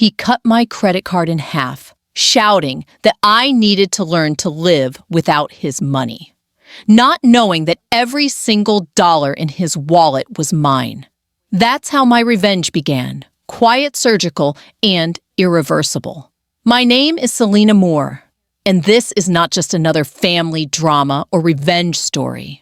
he cut my credit card in half, shouting that I needed to learn to live without his money, not knowing that every single dollar in his wallet was mine. That's how my revenge began, quiet, surgical, and irreversible. My name is Selena Moore, and this is not just another family drama or revenge story.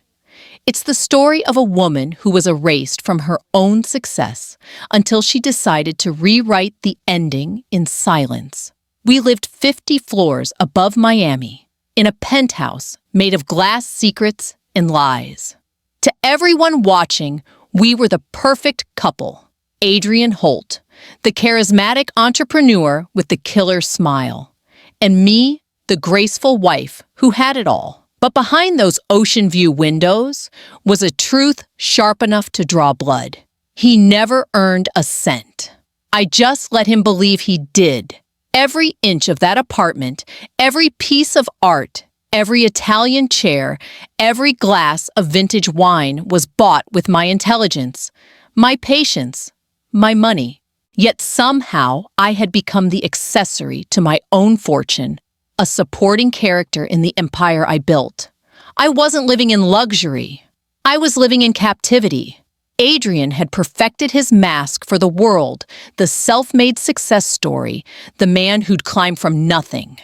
It's the story of a woman who was erased from her own success until she decided to rewrite the ending in silence. We lived 50 floors above Miami, in a penthouse made of glass secrets and lies. To everyone watching, we were the perfect couple. Adrian Holt, the charismatic entrepreneur with the killer smile, and me, the graceful wife who had it all. But behind those ocean view windows was a truth sharp enough to draw blood. He never earned a cent. I just let him believe he did. Every inch of that apartment, every piece of art, every Italian chair, every glass of vintage wine was bought with my intelligence, my patience, my money. Yet somehow I had become the accessory to my own fortune, a supporting character in the empire I built. I wasn't living in luxury. I was living in captivity. Adrian had perfected his mask for the world, the self-made success story, the man who'd climbed from nothing.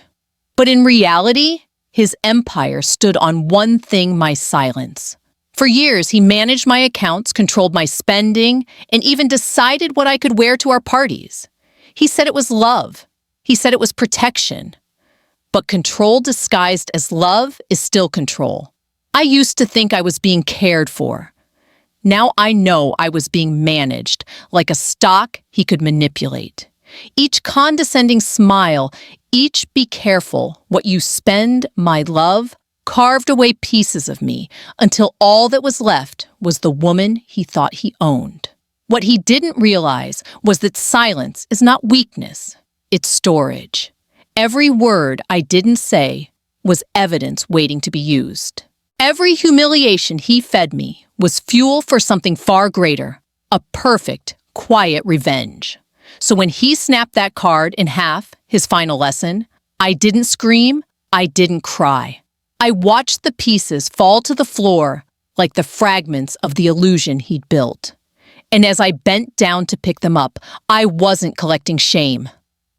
But in reality, his empire stood on one thing: my silence. For years, he managed my accounts, controlled my spending, and even decided what I could wear to our parties. He said it was love. He said it was protection. But control disguised as love is still control. I used to think I was being cared for. Now I know I was being managed, like a stock he could manipulate. Each condescending smile, each "be careful what you spend, my love," carved away pieces of me until all that was left was the woman he thought he owned. What he didn't realize was that silence is not weakness, it's storage. Every word I didn't say was evidence waiting to be used. Every humiliation he fed me was fuel for something far greater, a perfect, quiet revenge. So when he snapped that card in half, his final lesson, I didn't scream, I didn't cry. I watched the pieces fall to the floor like the fragments of the illusion he'd built. And as I bent down to pick them up, I wasn't collecting shame.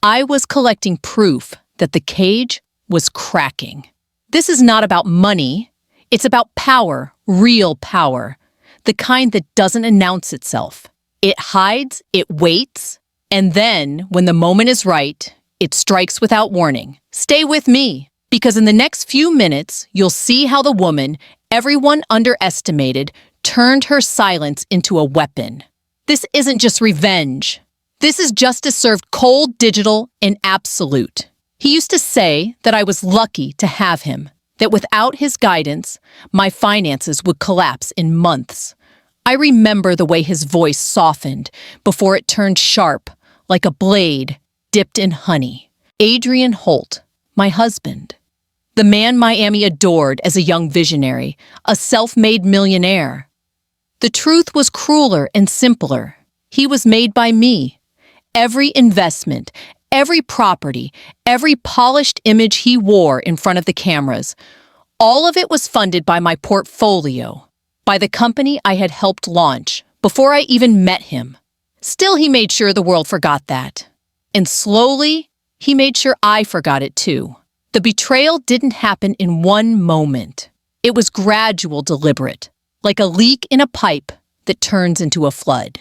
I was collecting proof that the cage was cracking. This is not about money. It's about power, real power, the kind that doesn't announce itself. It hides, it waits, and then, when the moment is right, it strikes without warning. Stay with me, because in the next few minutes, you'll see how the woman everyone underestimated turned her silence into a weapon. This isn't just revenge. This is justice served cold, digital, and absolute. He used to say that I was lucky to have him, that without his guidance, my finances would collapse in months. I remember the way his voice softened before it turned sharp, like a blade dipped in honey. Adrian Holt, my husband. The man Miami adored as a young visionary, a self-made millionaire. The truth was crueler and simpler. He was made by me. Every investment, every property, every polished image he wore in front of the cameras, all of it was funded by my portfolio, by the company I had helped launch before I even met him. Still, he made sure the world forgot that. And slowly, he made sure I forgot it too. The betrayal didn't happen in one moment. It was gradual, deliberate, like a leak in a pipe that turns into a flood.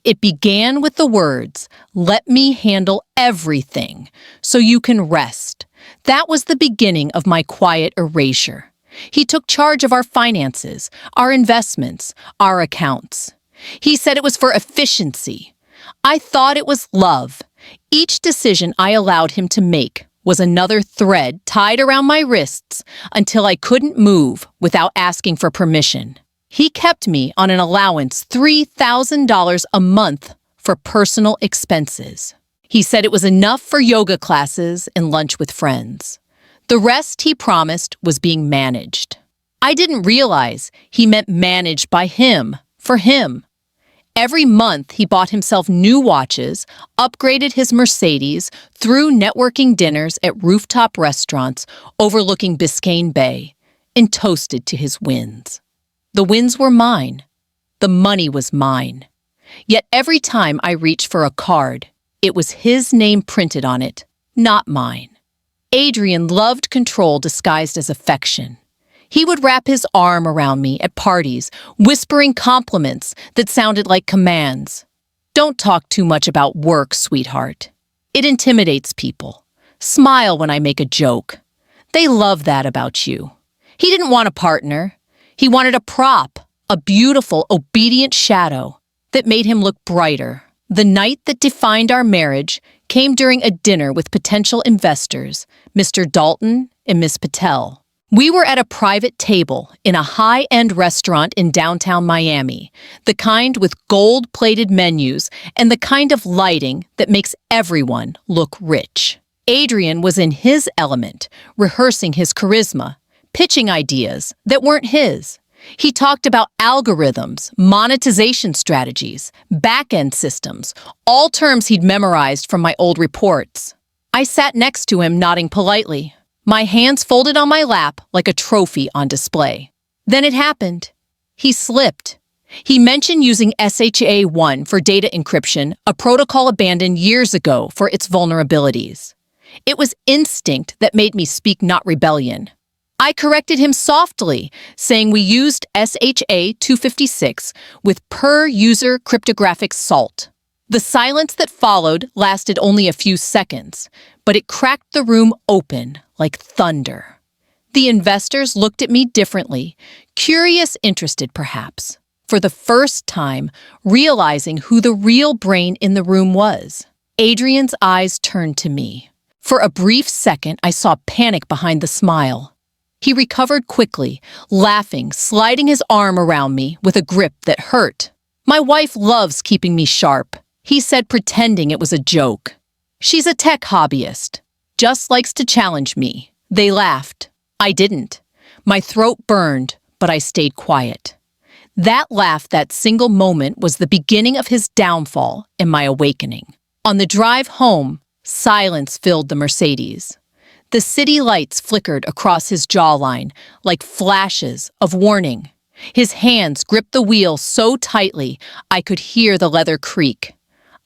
It began with the words, "Let me handle everything so you can rest." That was the beginning of my quiet erasure. He took charge of our finances, our investments, our accounts. He said it was for efficiency. I thought it was love. Each decision I allowed him to make was another thread tied around my wrists until I couldn't move without asking for permission. He kept me on an allowance $3,000 a month for personal expenses. He said it was enough for yoga classes and lunch with friends. The rest, he promised, was being managed. I didn't realize he meant managed by him, for him. Every month, he bought himself new watches, upgraded his Mercedes, threw networking dinners at rooftop restaurants overlooking Biscayne Bay, and toasted to his wins. The wins were mine. The money was mine. Yet every time I reached for a card, it was his name printed on it, not mine. Adrian loved control disguised as affection. He would wrap his arm around me at parties, whispering compliments that sounded like commands. "Don't talk too much about work, sweetheart. It intimidates people. Smile when I make a joke. They love that about you." He didn't want a partner. He wanted a prop, a beautiful, obedient shadow that made him look brighter. The night that defined our marriage came during a dinner with potential investors, Mr. Dalton and Miss Patel. We were at a private table in a high-end restaurant in downtown Miami, the kind with gold-plated menus and the kind of lighting that makes everyone look rich. Adrian was in his element, rehearsing his charisma, pitching ideas that weren't his. He talked about algorithms, monetization strategies, back-end systems, all terms he'd memorized from my old reports. I sat next to him, nodding politely, my hands folded on my lap like a trophy on display. Then it happened. He slipped. He mentioned using SHA-1 for data encryption, a protocol abandoned years ago for its vulnerabilities. It was instinct that made me speak, not rebellion. I corrected him softly, saying we used SHA-256 with per-user cryptographic salt. The silence that followed lasted only a few seconds, but it cracked the room open like thunder. The investors looked at me differently, curious, interested perhaps, for the first time realizing who the real brain in the room was. Adrian's eyes turned to me. For a brief second, I saw panic behind the smile. He recovered quickly, laughing, sliding his arm around me with a grip that hurt. "My wife loves keeping me sharp," he said, pretending it was a joke. "She's a tech hobbyist. Just likes to challenge me." They laughed. I didn't. My throat burned, but I stayed quiet. That laugh, that single moment, was the beginning of his downfall and my awakening. On the drive home, silence filled the Mercedes. The city lights flickered across his jawline like flashes of warning. His hands gripped the wheel so tightly I could hear the leather creak.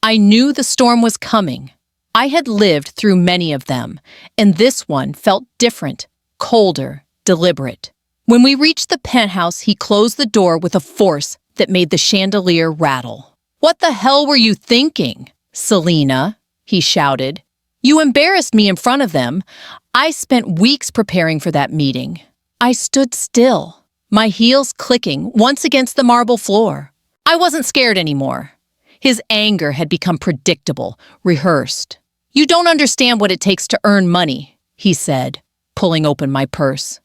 I knew the storm was coming. I had lived through many of them, and this one felt different, colder, deliberate. When we reached the penthouse, he closed the door with a force that made the chandelier rattle. "What the hell were you thinking, Selena?" he shouted. "You embarrassed me in front of them. I spent weeks preparing for that meeting." I stood still, my heels clicking once against the marble floor. I wasn't scared anymore. His anger had become predictable, rehearsed. "You don't understand what it takes to earn money," he said, pulling open my purse.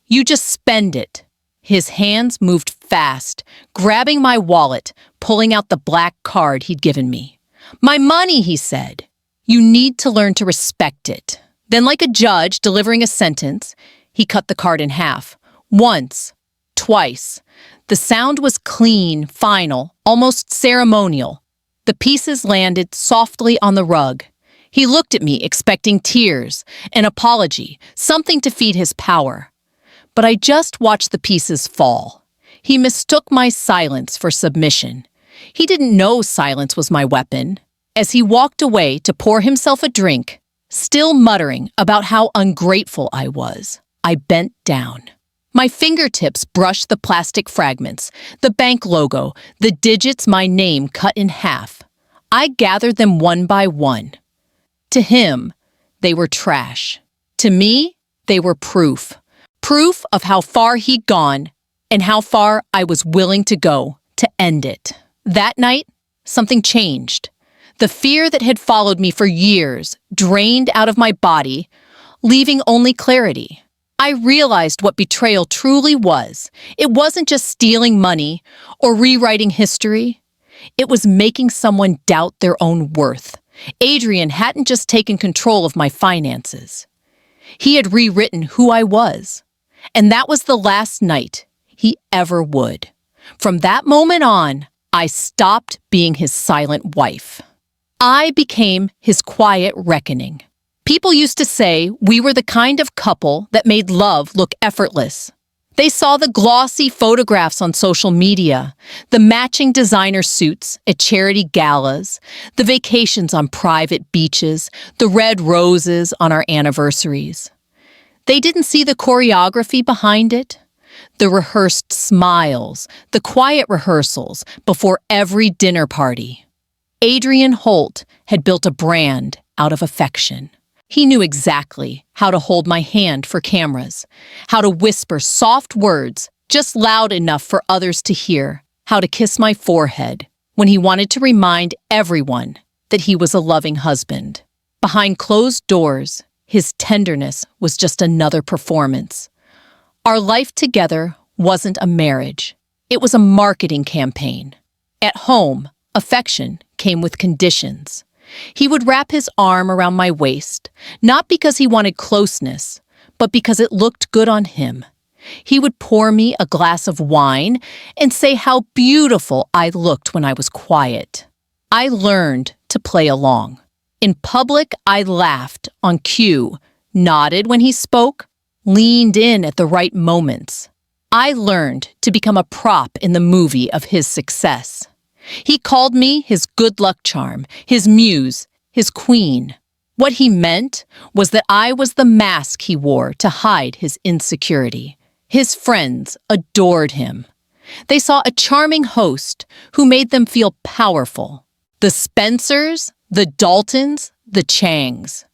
"You just spend it." His hands moved fast, grabbing my wallet, pulling out the black card he'd given me. "My money," he said. "You need to learn to respect it." Then, like a judge delivering a sentence, he cut the card in half. Once, twice. The sound was clean, final, almost ceremonial. The pieces landed softly on the rug. He looked at me, expecting tears, an apology, something to feed his power. But I just watched the pieces fall. He mistook my silence for submission. He didn't know silence was my weapon. As he walked away to pour himself a drink, still muttering about how ungrateful I was, I bent down. My fingertips brushed the plastic fragments, the bank logo, the digits, my name cut in half. I gathered them one by one. To him, they were trash. To me, they were proof. Proof of how far he'd gone and how far I was willing to go to end it. That night, something changed. The fear that had followed me for years drained out of my body, leaving only clarity. I realized what betrayal truly was. It wasn't just stealing money or rewriting history. It was making someone doubt their own worth. Adrian hadn't just taken control of my finances. He had rewritten who I was. And that was the last night he ever would. From that moment on, I stopped being his silent wife. I became his quiet reckoning. People used to say we were the kind of couple that made love look effortless. They saw the glossy photographs on social media, the matching designer suits at charity galas, the vacations on private beaches, the red roses on our anniversaries. They didn't see the choreography behind it, the rehearsed smiles, the quiet rehearsals before every dinner party. Adrian Holt had built a brand out of affection. He knew exactly how to hold my hand for cameras, how to whisper soft words just loud enough for others to hear, how to kiss my forehead when he wanted to remind everyone that he was a loving husband. Behind closed doors, his tenderness was just another performance. Our life together wasn't a marriage. It was a marketing campaign. At home, affection came with conditions. He would wrap his arm around my waist, not because he wanted closeness, but because it looked good on him. He would pour me a glass of wine and say how beautiful I looked when I was quiet. I learned to play along. In public, I laughed on cue, nodded when he spoke, leaned in at the right moments. I learned to become a prop in the movie of his success. He called me his good luck charm, his muse, his queen. What he meant was that I was the mask he wore to hide his insecurity. His friends adored him. They saw a charming host who made them feel powerful. The Spencers, the Daltons, the Changs.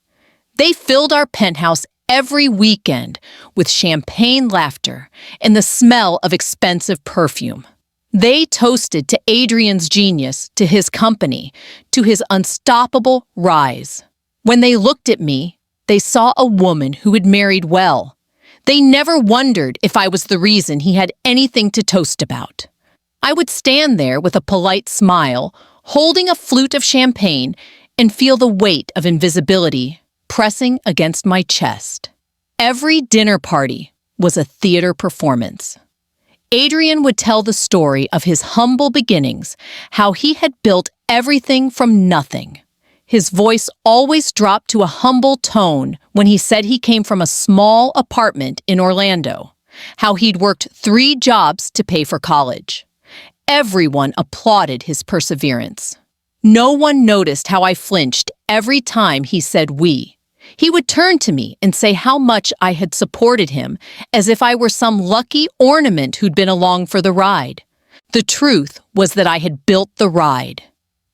They filled our penthouse every weekend with champagne laughter and the smell of expensive perfume. They toasted to Adrian's genius, to his company, to his unstoppable rise. When they looked at me, they saw a woman who had married well. They never wondered if I was the reason he had anything to toast about. I would stand there with a polite smile, holding a flute of champagne, and feel the weight of invisibility pressing against my chest. Every dinner party was a theater performance. Adrian would tell the story of his humble beginnings, how he had built everything from nothing. His voice always dropped to a humble tone when he said he came from a small apartment in Orlando, how he'd worked 3 jobs to pay for college. Everyone applauded his perseverance. No one noticed how I flinched every time he said we. He would turn to me and say how much I had supported him, as if I were some lucky ornament who'd been along for the ride. The truth was that I had built the ride.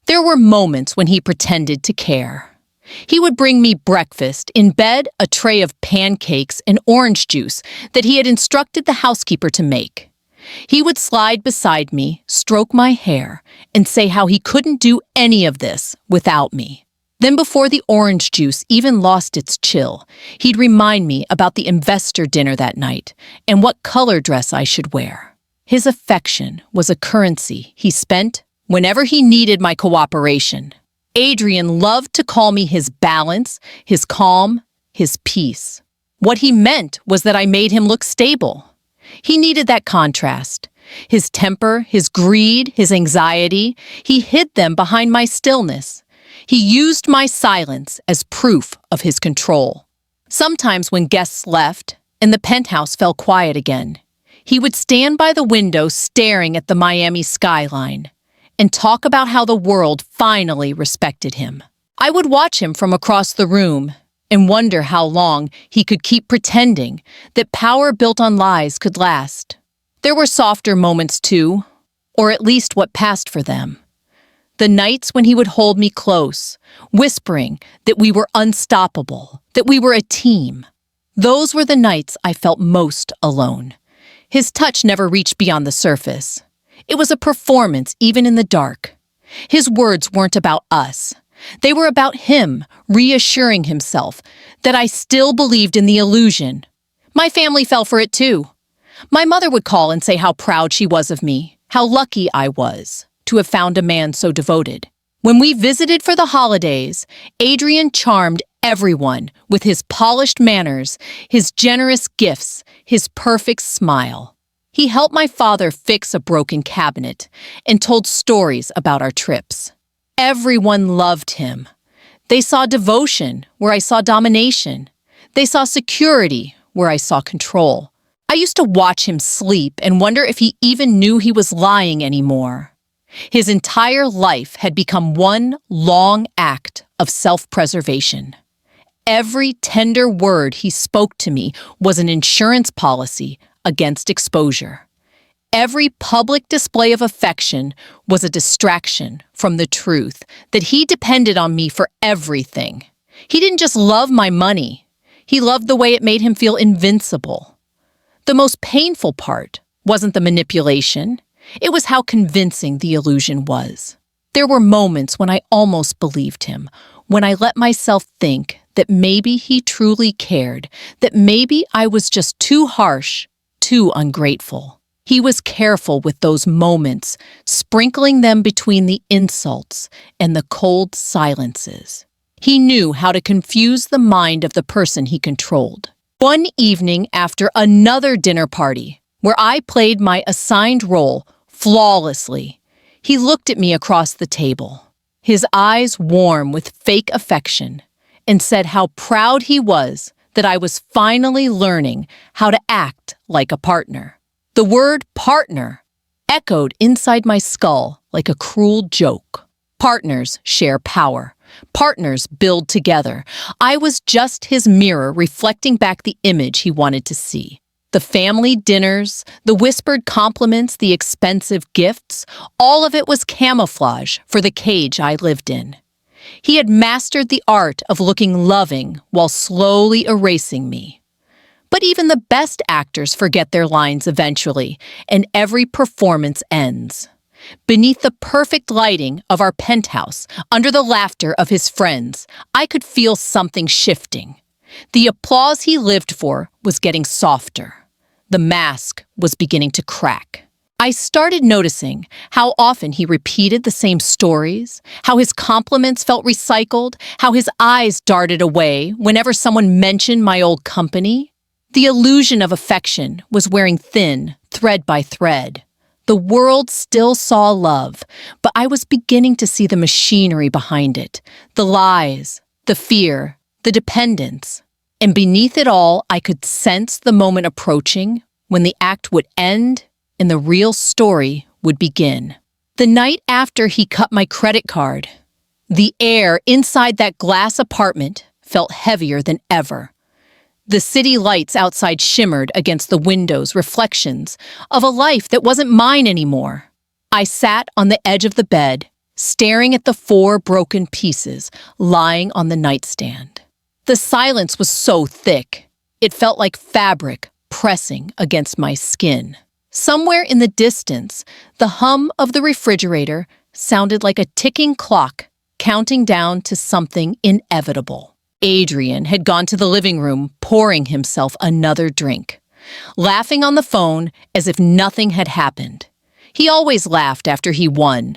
There were moments when he pretended to care. He would bring me breakfast, in bed a tray of pancakes and orange juice that he had instructed the housekeeper to make. He would slide beside me, stroke my hair, and say how he couldn't do any of this without me. Then before the orange juice even lost its chill, he'd remind me about the investor dinner that night and what color dress I should wear. His affection was a currency he spent whenever he needed my cooperation. Adrian loved to call me his balance, his calm, his peace. What he meant was that I made him look stable. He needed that contrast. His temper, his greed, his anxiety, he hid them behind my stillness. He used my silence as proof of his control. Sometimes when guests left and the penthouse fell quiet again, he would stand by the window staring at the Miami skyline and talk about how the world finally respected him. I would watch him from across the room and wonder how long he could keep pretending that power built on lies could last. There were softer moments too, or at least what passed for them. The nights when he would hold me close, whispering that we were unstoppable, that we were a team. Those were the nights I felt most alone. His touch never reached beyond the surface. It was a performance even in the dark. His words weren't about us. They were about him, reassuring himself that I still believed in the illusion. My family fell for it too. My mother would call and say how proud she was of me, how lucky I was to have found a man so devoted. When we visited for the holidays, Adrian charmed everyone with his polished manners, his generous gifts, his perfect smile. He helped my father fix a broken cabinet and told stories about our trips. Everyone loved him. They saw devotion where I saw domination. They saw security where I saw control. I used to watch him sleep and wonder if he even knew he was lying anymore. His entire life had become one long act of self-preservation. Every tender word he spoke to me was an insurance policy against exposure. Every public display of affection was a distraction from the truth that he depended on me for everything. He didn't just love my money. He loved the way it made him feel invincible. The most painful part wasn't the manipulation. It was how convincing the illusion was. There were moments when I almost believed him, when I let myself think that maybe he truly cared, that maybe I was just too harsh, too ungrateful. He was careful with those moments, sprinkling them between the insults and the cold silences. He knew how to confuse the mind of the person he controlled. One evening after another dinner party, where I played my assigned role flawlessly, he looked at me across the table, his eyes warm with fake affection, and said how proud he was that I was finally learning how to act like a partner. The word partner echoed inside my skull like a cruel joke. Partners share power. Partners build together. I was just his mirror reflecting back the image he wanted to see. The family dinners, the whispered compliments, the expensive gifts, all of it was camouflage for the cage I lived in. He had mastered the art of looking loving while slowly erasing me. But even the best actors forget their lines eventually, and every performance ends. Beneath the perfect lighting of our penthouse, under the laughter of his friends, I could feel something shifting. The applause he lived for was getting softer. The mask was beginning to crack. I started noticing how often he repeated the same stories, how his compliments felt recycled, how his eyes darted away whenever someone mentioned my old company. The illusion of affection was wearing thin, thread by thread. The world still saw love, but I was beginning to see the machinery behind it, the lies, the fear, the dependence. And beneath it all, I could sense the moment approaching when the act would end and the real story would begin. The night after he cut my credit card, the air inside that glass apartment felt heavier than ever. The city lights outside shimmered against the windows, reflections of a life that wasn't mine anymore. I sat on the edge of the bed, staring at the 4 broken pieces lying on the nightstand. The silence was so thick, it felt like fabric pressing against my skin. Somewhere in the distance, the hum of the refrigerator sounded like a ticking clock counting down to something inevitable. Adrian had gone to the living room, pouring himself another drink, laughing on the phone as if nothing had happened. He always laughed after he won.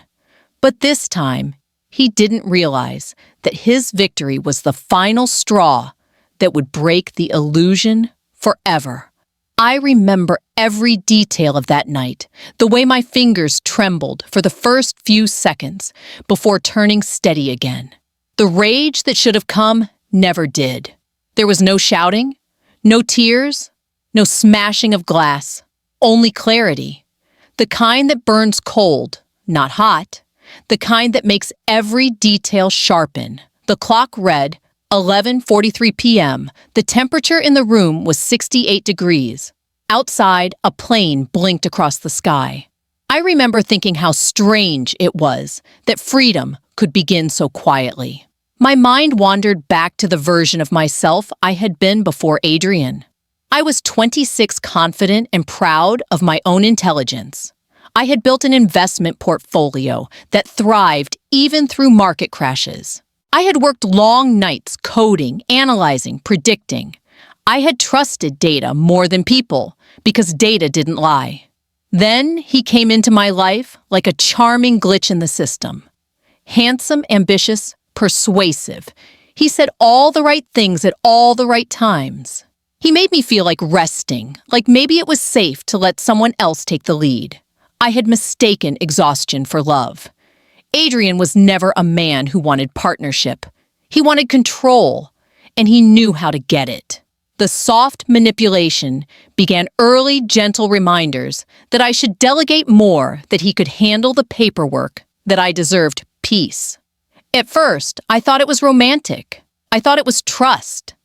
But this time, he didn't realize that his victory was the final straw that would break the illusion forever. I remember every detail of that night, the way my fingers trembled for the first few seconds before turning steady again. The rage that should have come never did. There was no shouting, no tears, no smashing of glass, only clarity. The kind that burns cold, not hot. The kind that makes every detail sharpen. The clock read 11:43 p.m. The temperature in the room was 68 degrees. Outside, a plane blinked across the sky. I remember thinking how strange it was that freedom could begin so quietly. My mind wandered back to the version of myself I had been before Adrian. I was 26, confident and proud of my own intelligence. I had built an investment portfolio that thrived even through market crashes. I had worked long nights coding, analyzing, predicting. I had trusted data more than people because data didn't lie. Then he came into my life like a charming glitch in the system. Handsome, ambitious, persuasive. He said all the right things at all the right times. He made me feel like resting, like maybe it was safe to let someone else take the lead. I had mistaken exhaustion for love. Adrian was never a man who wanted partnership. He wanted control, and he knew how to get it. The soft manipulation began early, gentle reminders that I should delegate more, that he could handle the paperwork, that I deserved peace. At first, I thought it was romantic. I thought it was trust.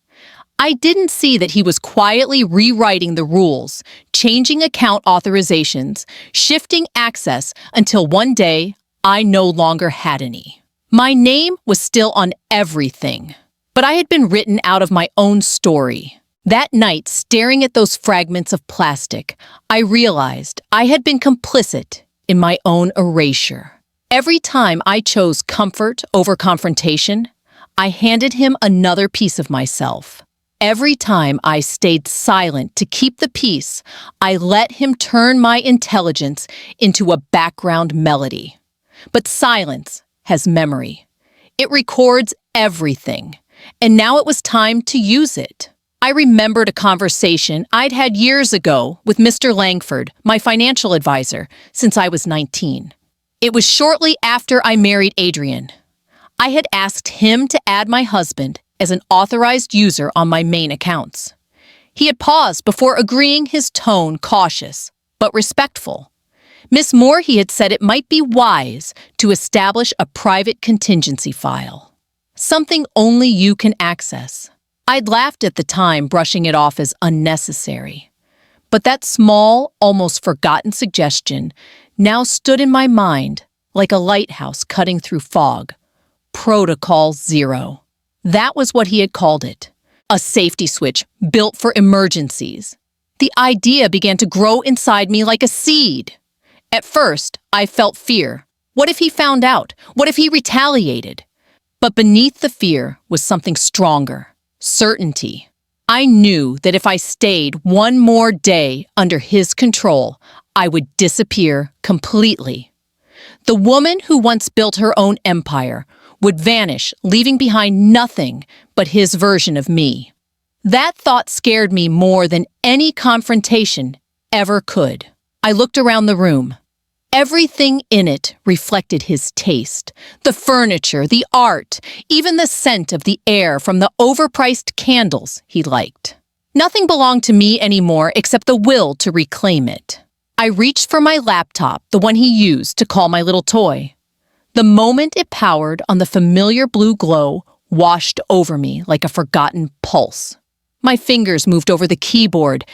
I didn't see that he was quietly rewriting the rules, changing account authorizations, shifting access until one day I no longer had any. My name was still on everything, but I had been written out of my own story. That night, staring at those fragments of plastic, I realized I had been complicit in my own erasure. Every time I chose comfort over confrontation, I handed him another piece of myself. Every time I stayed silent to keep the peace, I let him turn my intelligence into a background melody. But silence has memory. It records everything, and now it was time to use it. I remembered a conversation I'd had years ago with Mr. Langford, my financial advisor, since I was 19. It was shortly after I married Adrian. I had asked him to add my husband as an authorized user on my main accounts. He had paused before agreeing, his tone cautious, but respectful. Miss Moore, he had said, it might be wise to establish a private contingency file. Something only you can access. I'd laughed at the time, brushing it off as unnecessary. But that small, almost forgotten suggestion now stood in my mind like a lighthouse cutting through fog. Protocol Zero. That was what he had called it. A safety switch built for emergencies. The idea began to grow inside me like a seed. At first, I felt fear. What if he found out? What if he retaliated? But beneath the fear was something stronger. Certainty. I knew that if I stayed one more day under his control, I would disappear completely. The woman who once built her own empire would vanish, leaving behind nothing but his version of me. That thought scared me more than any confrontation ever could. I looked around the room. Everything in it reflected his taste. The furniture, the art, even the scent of the air from the overpriced candles he liked. Nothing belonged to me anymore except the will to reclaim it. I reached for my laptop, the one he used to call my little toy. The moment it powered on, the familiar blue glow washed over me like a forgotten pulse. My fingers moved over the keyboard,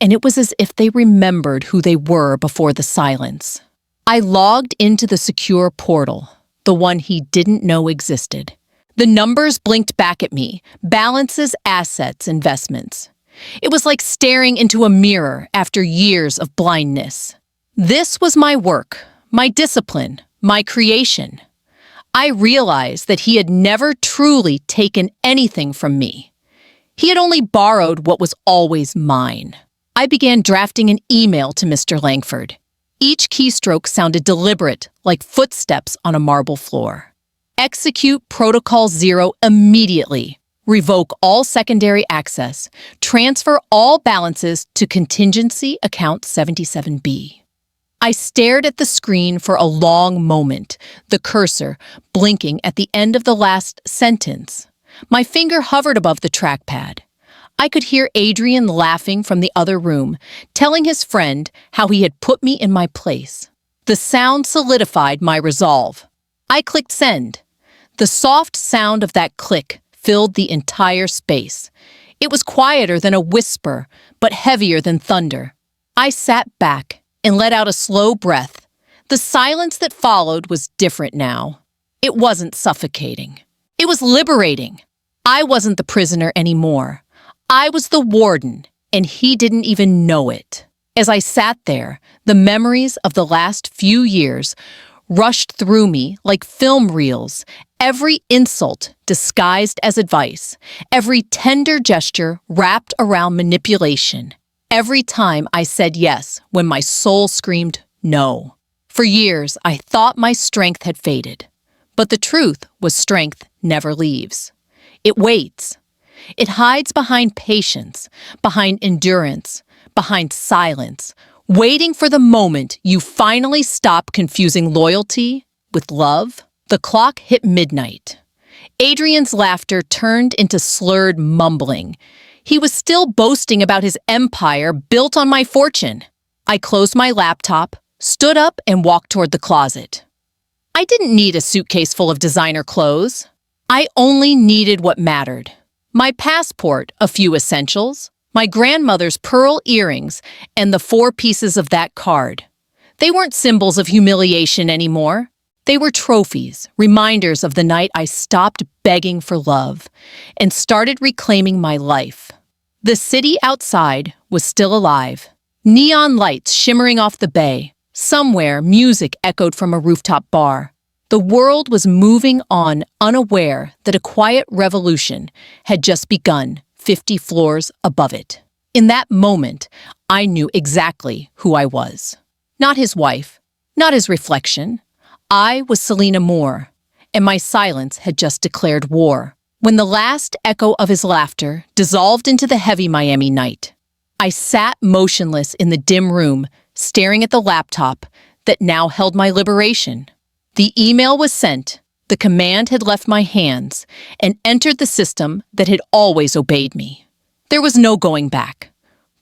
and it was as if they remembered who they were before the silence. I logged into the secure portal, the one he didn't know existed. The numbers blinked back at me, balances, assets, investments. It was like staring into a mirror after years of blindness. This was my work, my discipline, my creation. I realized that he had never truly taken anything from me. He had only borrowed what was always mine. I began drafting an email to Mr. Langford. Each keystroke sounded deliberate, like footsteps on a marble floor. Execute Protocol Zero immediately. Revoke all secondary access. Transfer all balances to contingency account 77B. I stared at the screen for a long moment, the cursor blinking at the end of the last sentence. My finger hovered above the trackpad. I could hear Adrian laughing from the other room, telling his friend how he had put me in my place. The sound solidified my resolve. I clicked send. The soft sound of that click filled the entire space. It was quieter than a whisper, but heavier than thunder. I sat back and let out a slow breath. The silence that followed was different now. It wasn't suffocating. It was liberating. I wasn't the prisoner anymore. I was the warden, and he didn't even know it. As I sat there, the memories of the last few years rushed through me like film reels, every insult disguised as advice, every tender gesture wrapped around manipulation, every time I said yes when my soul screamed no. For years, I thought my strength had faded, but the truth was strength never leaves. It waits. It hides behind patience, behind endurance, behind silence, waiting for the moment you finally stop confusing loyalty with love. The clock hit midnight. Adrian's laughter turned into slurred mumbling. He was still boasting about his empire built on my fortune. I closed my laptop, stood up, and walked toward the closet. I didn't need a suitcase full of designer clothes. I only needed what mattered. My passport, a few essentials, my grandmother's pearl earrings, and the 4 pieces of that card. They weren't symbols of humiliation anymore. They were trophies, reminders of the night I stopped begging for love and started reclaiming my life. The city outside was still alive. Neon lights shimmering off the bay. Somewhere, music echoed from a rooftop bar. The world was moving on, unaware that a quiet revolution had just begun 50 floors above it. In that moment, I knew exactly who I was. Not his wife, not his reflection. I was Selena Moore, and my silence had just declared war. When the last echo of his laughter dissolved into the heavy Miami night, I sat motionless in the dim room, staring at the laptop that now held my liberation. The email was sent, the command had left my hands, and entered the system that had always obeyed me. There was no going back.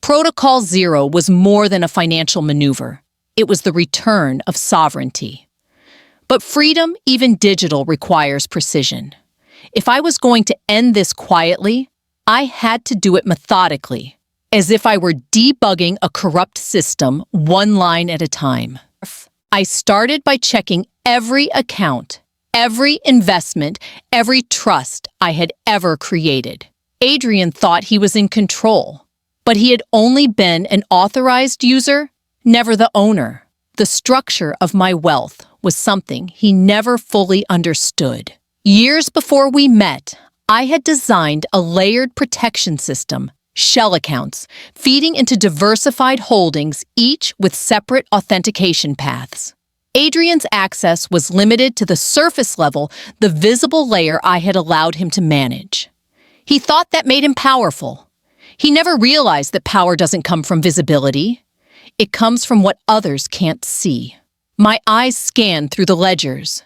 Protocol Zero was more than a financial maneuver. It was the return of sovereignty. But freedom, even digital, requires precision. If I was going to end this quietly, I had to do it methodically, as if I were debugging a corrupt system one line at a time. I started by checking every account, every investment, every trust I had ever created. Adrian thought he was in control, but he had only been an authorized user, never the owner. The structure of my wealth was something he never fully understood. Years before we met, I had designed a layered protection system, shell accounts, feeding into diversified holdings, each with separate authentication paths. Adrian's access was limited to the surface level, the visible layer I had allowed him to manage. He thought that made him powerful. He never realized that power doesn't come from visibility. It comes from what others can't see. My eyes scanned through the ledgers.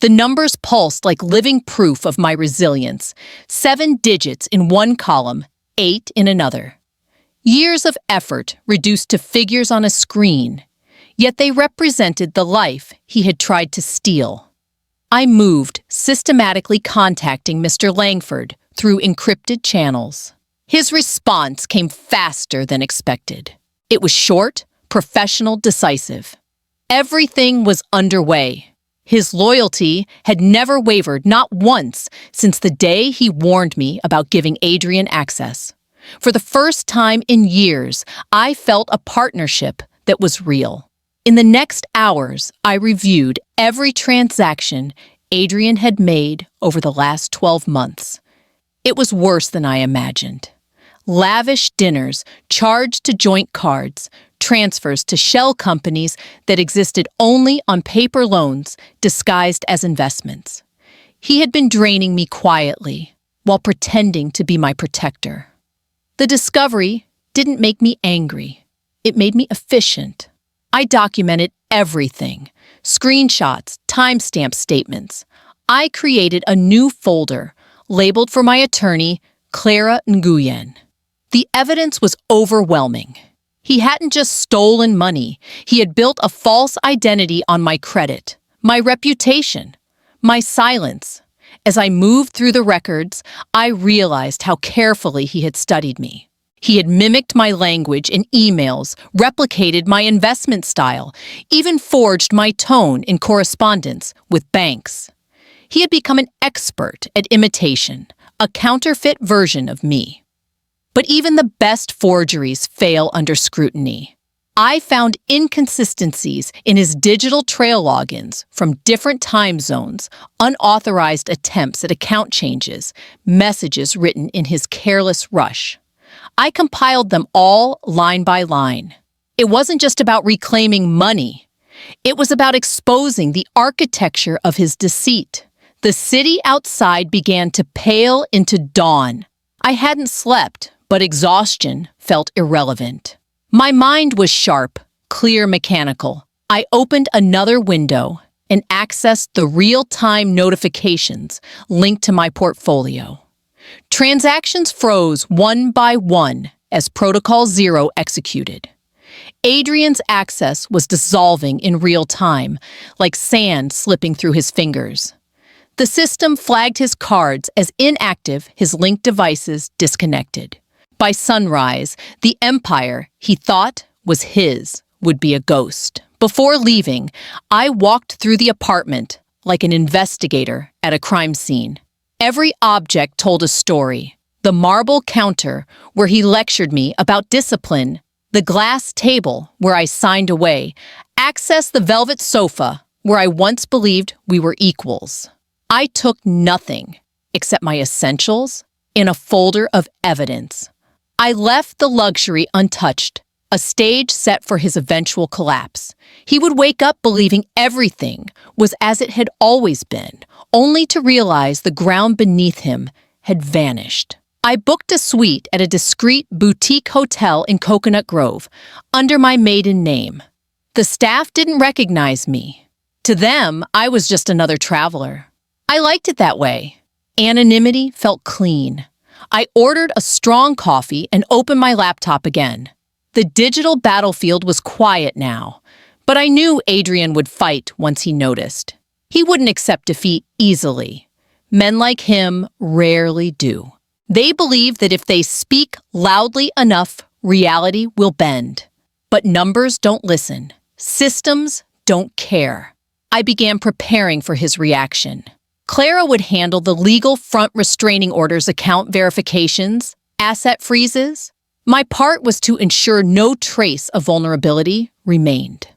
The numbers pulsed like living proof of my resilience. 7 digits in one column, 8 in another. Years of effort reduced to figures on a screen, yet they represented the life he had tried to steal. I moved, systematically contacting Mr. Langford through encrypted channels. His response came faster than expected. It was short, professional, decisive. Everything was underway. His loyalty had never wavered, not once, since the day he warned me about giving Adrian access. For the first time in years, I felt a partnership that was real. In the next hours, I reviewed every transaction Adrian had made over the last 12 months. It was worse than I imagined. Lavish dinners charged to joint cards, transfers to shell companies that existed only on paper loans disguised as investments. He had been draining me quietly while pretending to be my protector. The discovery didn't make me angry. It made me efficient. I documented everything, screenshots, timestamp statements. I created a new folder labeled for my attorney, Clara Nguyen. The evidence was overwhelming. He hadn't just stolen money. He had built a false identity on my credit, my reputation, my silence. As I moved through the records, I realized how carefully he had studied me. He had mimicked my language in emails, replicated my investment style, even forged my tone in correspondence with banks. He had become an expert at imitation, a counterfeit version of me. But even the best forgeries fail under scrutiny. I found inconsistencies in his digital trail logins from different time zones, unauthorized attempts at account changes, messages written in his careless rush. I compiled them all line by line. It wasn't just about reclaiming money. It was about exposing the architecture of his deceit. The city outside began to pale into dawn. I hadn't slept, but exhaustion felt irrelevant. My mind was sharp, clear, mechanical. I opened another window and accessed the real-time notifications linked to my portfolio. Transactions froze one by one as Protocol Zero executed. Adrian's access was dissolving in real time, like sand slipping through his fingers. The system flagged his cards as inactive, his linked devices disconnected. By sunrise, the empire he thought was his would be a ghost. Before leaving, I walked through the apartment like an investigator at a crime scene. Every object told a story. The marble counter where he lectured me about discipline, the glass table where I signed away, accessed the velvet sofa where I once believed we were equals. I took nothing except my essentials in a folder of evidence. I left the luxury untouched, a stage set for his eventual collapse. He would wake up believing everything was as it had always been, only to realize the ground beneath him had vanished. I booked a suite at a discreet boutique hotel in Coconut Grove, under my maiden name. The staff didn't recognize me. To them, I was just another traveler. I liked it that way. Anonymity felt clean. I ordered a strong coffee and opened my laptop again. The digital battlefield was quiet now, but I knew Adrian would fight once he noticed. He wouldn't accept defeat easily. Men like him rarely do. They believe that if they speak loudly enough, reality will bend. But numbers don't listen. Systems don't care. I began preparing for his reaction. Clara would handle the legal front restraining orders, account verifications, asset freezes. My part was to ensure no trace of vulnerability remained.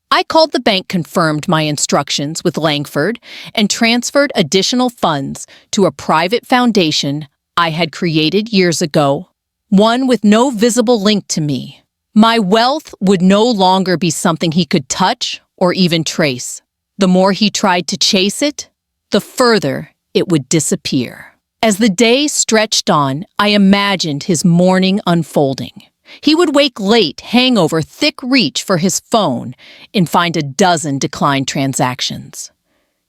I called the bank, confirmed my instructions with Langford, and transferred additional funds to a private foundation I had created years ago, one with no visible link to me. My wealth would no longer be something he could touch or even trace. The more he tried to chase it, the further it would disappear. As the day stretched on, I imagined his morning unfolding. He would wake late, hang over thick reach for his phone, and find a dozen declined transactions.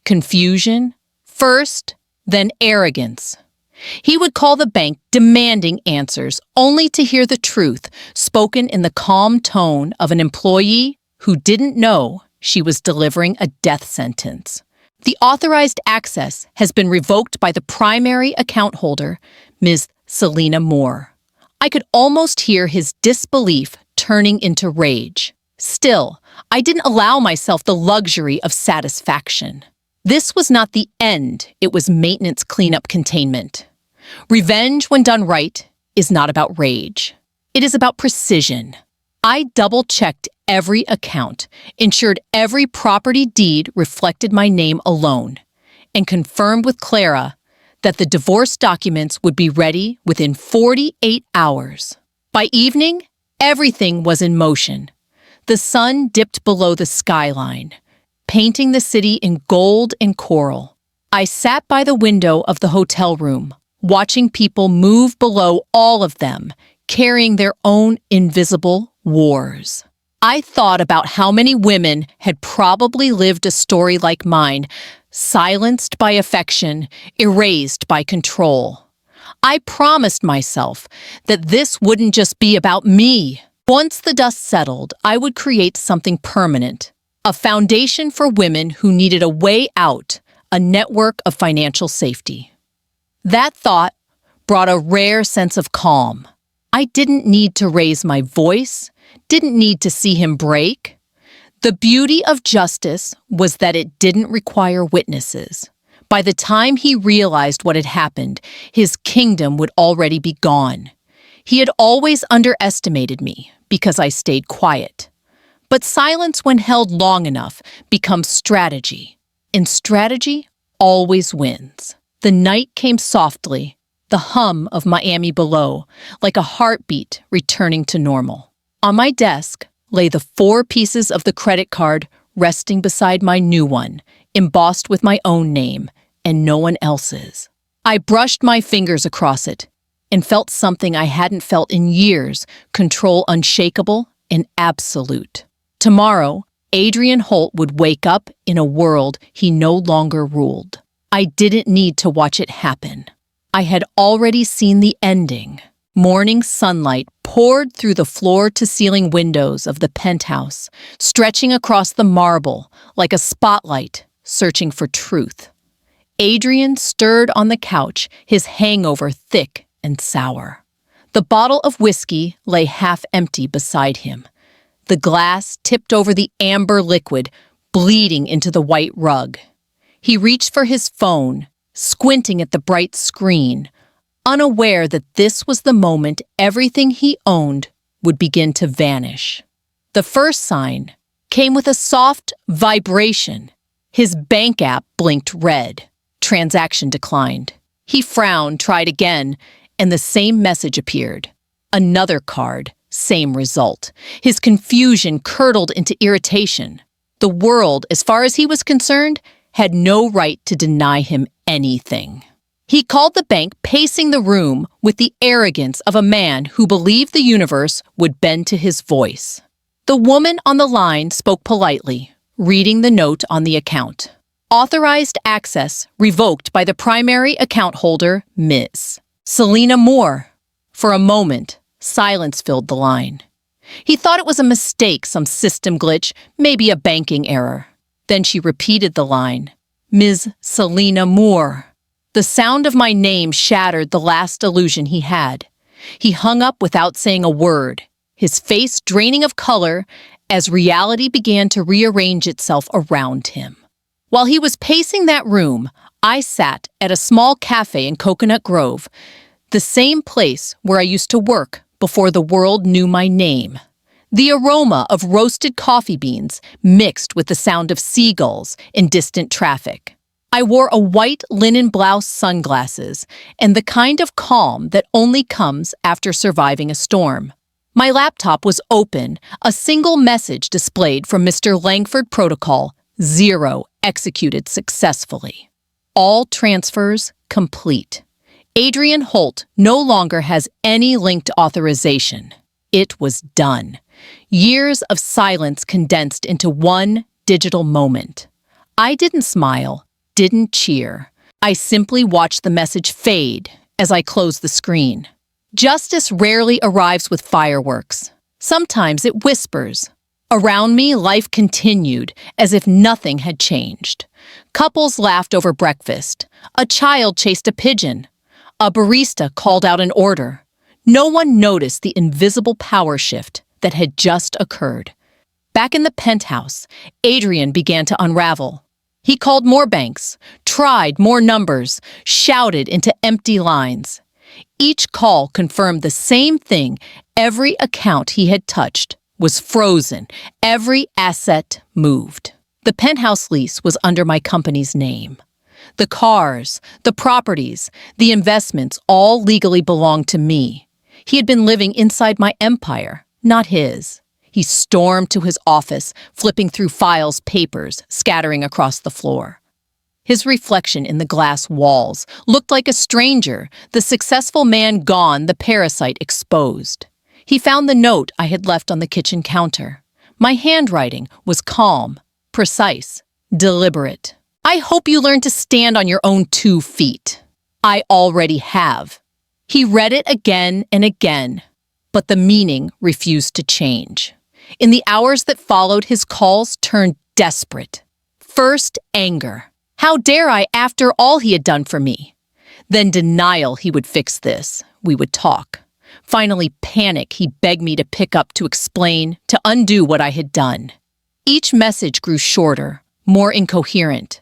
Confusion, first, then arrogance. He would call the bank demanding answers, only to hear the truth spoken in the calm tone of an employee who didn't know she was delivering a death sentence. The authorized access has been revoked by the primary account holder, Ms. Selena Moore. I could almost hear his disbelief turning into rage. Still, I didn't allow myself the luxury of satisfaction. This was not the end, it was maintenance, cleanup, containment. Revenge, when done right, is not about rage. It is about precision. I double-checked every account, ensured every property deed reflected my name alone, and confirmed with Clara that the divorce documents would be ready within 48 hours. By evening, everything was in motion. The sun dipped below the skyline, painting the city in gold and coral. I sat by the window of the hotel room, watching people move below, all of them carrying their own invisible wars. I thought about how many women had probably lived a story like mine, silenced by affection, erased by control. I promised myself that this wouldn't just be about me. Once the dust settled, I would create something permanent, a foundation for women who needed a way out, a network of financial safety. That thought brought a rare sense of calm. I didn't need to raise my voice, didn't need to see him break. The beauty of justice was that it didn't require witnesses. By the time he realized what had happened, his kingdom would already be gone. He had always underestimated me because I stayed quiet. But silence, when held long enough, becomes strategy. And strategy always wins. The night came softly, the hum of Miami below, like a heartbeat returning to normal. On my desk lay the 4 pieces of the credit card resting beside my new one, embossed with my own name and no one else's. I brushed my fingers across it, and felt something I hadn't felt in years, control unshakable and absolute. Tomorrow, Adrian Holt would wake up in a world he no longer ruled. I didn't need to watch it happen. I had already seen the ending. Morning sunlight poured through the floor-to-ceiling windows of the penthouse, stretching across the marble like a spotlight searching for truth. Adrian stirred on the couch, his hangover thick and sour. The bottle of whiskey lay half empty beside him. The glass tipped over the amber liquid, bleeding into the white rug. He reached for his phone, squinting at the bright screen, unaware that this was the moment everything he owned would begin to vanish. The first sign came with a soft vibration. His bank app blinked red. Transaction declined. He frowned, tried again, and the same message appeared. Another card, same result. His confusion curdled into irritation. The world, as far as he was concerned, had no right to deny him anything. He called the bank, pacing the room with the arrogance of a man who believed the universe would bend to his voice. The woman on the line spoke politely, reading the note on the account. Authorized access revoked by the primary account holder, Ms. Selena Moore. For a moment, silence filled the line. He thought it was a mistake, some system glitch, maybe a banking error. Then she repeated the line, Ms. Selena Moore. The sound of my name shattered the last illusion he had. He hung up without saying a word, his face draining of color as reality began to rearrange itself around him. While he was pacing that room, I sat at a small cafe in Coconut Grove, the same place where I used to work before the world knew my name. The aroma of roasted coffee beans mixed with the sound of seagulls in distant traffic. I wore a white linen blouse, sunglasses, and the kind of calm that only comes after surviving a storm. My laptop was open, a single message displayed from Mr. Langford Protocol, 0 executed successfully. All transfers complete. Adrian Holt no longer has any linked authorization. It was done. Years of silence condensed into one digital moment. I didn't smile, didn't cheer. I simply watched the message fade as I closed the screen. Justice rarely arrives with fireworks. Sometimes it whispers. Around me, life continued as if nothing had changed. Couples laughed over breakfast. A child chased a pigeon. A barista called out an order. No one noticed the invisible power shift that had just occurred. Back in the penthouse, Adrian began to unravel. He called more banks, tried more numbers, shouted into empty lines. Each call confirmed the same thing. Every account he had touched was frozen. Every asset moved. The penthouse lease was under my company's name. The cars, the properties, the investments all legally belonged to me. He had been living inside my empire, not his. He stormed to his office, flipping through files, papers, scattering across the floor. His reflection in the glass walls looked like a stranger, the successful man gone, the parasite exposed. He found the note I had left on the kitchen counter. My handwriting was calm, precise, deliberate. I hope you learn to stand on your own 2 feet. I already have. He read it again and again, but the meaning refused to change. In the hours that followed, his calls turned desperate. First, anger. How dare I, after all he had done for me? Then denial he would fix this. We would talk. Finally, panic, he begged me to pick up, to explain, to undo what I had done. Each message grew shorter, more incoherent.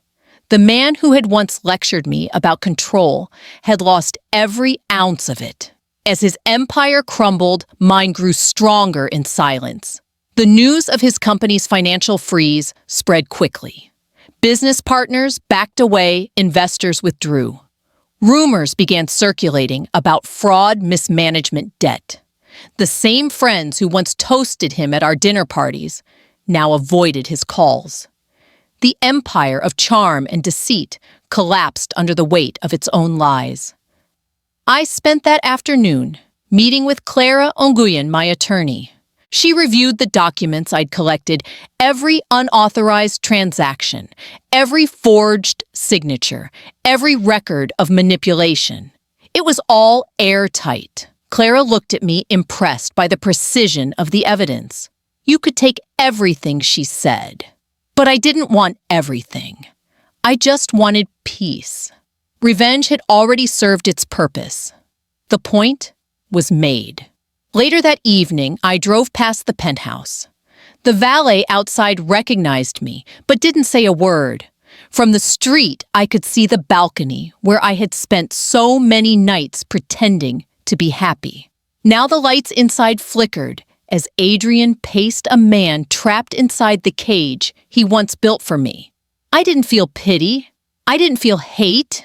The man who had once lectured me about control had lost every ounce of it. As his empire crumbled, mine grew stronger in silence. The news of his company's financial freeze spread quickly. Business partners backed away, investors withdrew. Rumors began circulating about fraud, mismanagement, debt. The same friends who once toasted him at our dinner parties now avoided his calls. The empire of charm and deceit collapsed under the weight of its own lies. I spent that afternoon meeting with Clara Nguyen, my attorney. She reviewed the documents I'd collected, every unauthorized transaction, every forged signature, every record of manipulation. It was all airtight. Clara looked at me, impressed by the precision of the evidence. You could take everything, she said. But I didn't want everything. I just wanted peace. Revenge had already served its purpose. The point was made. Later that evening, I drove past the penthouse. The valet outside recognized me, but didn't say a word. From the street, I could see the balcony where I had spent so many nights pretending to be happy. Now the lights inside flickered as Adrian paced a man trapped inside the cage he once built for me. I didn't feel pity. I didn't feel hate.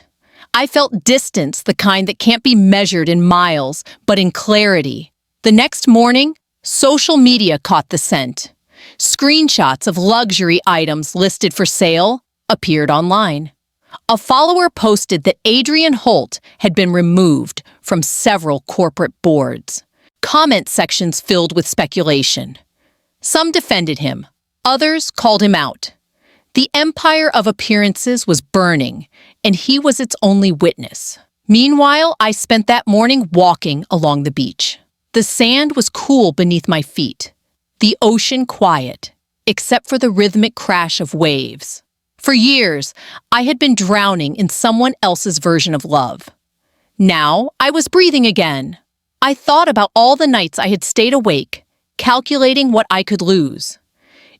I felt distance, the kind that can't be measured in miles, but in clarity. The next morning, social media caught the scent. Screenshots of luxury items listed for sale appeared online. A follower posted that Adrian Holt had been removed from several corporate boards. Comment sections filled with speculation. Some defended him. Others called him out. The empire of appearances was burning, and he was its only witness. Meanwhile, I spent that morning walking along the beach. The sand was cool beneath my feet, the ocean quiet, except for the rhythmic crash of waves. For years, I had been drowning in someone else's version of love. Now, I was breathing again. I thought about all the nights I had stayed awake, calculating what I could lose.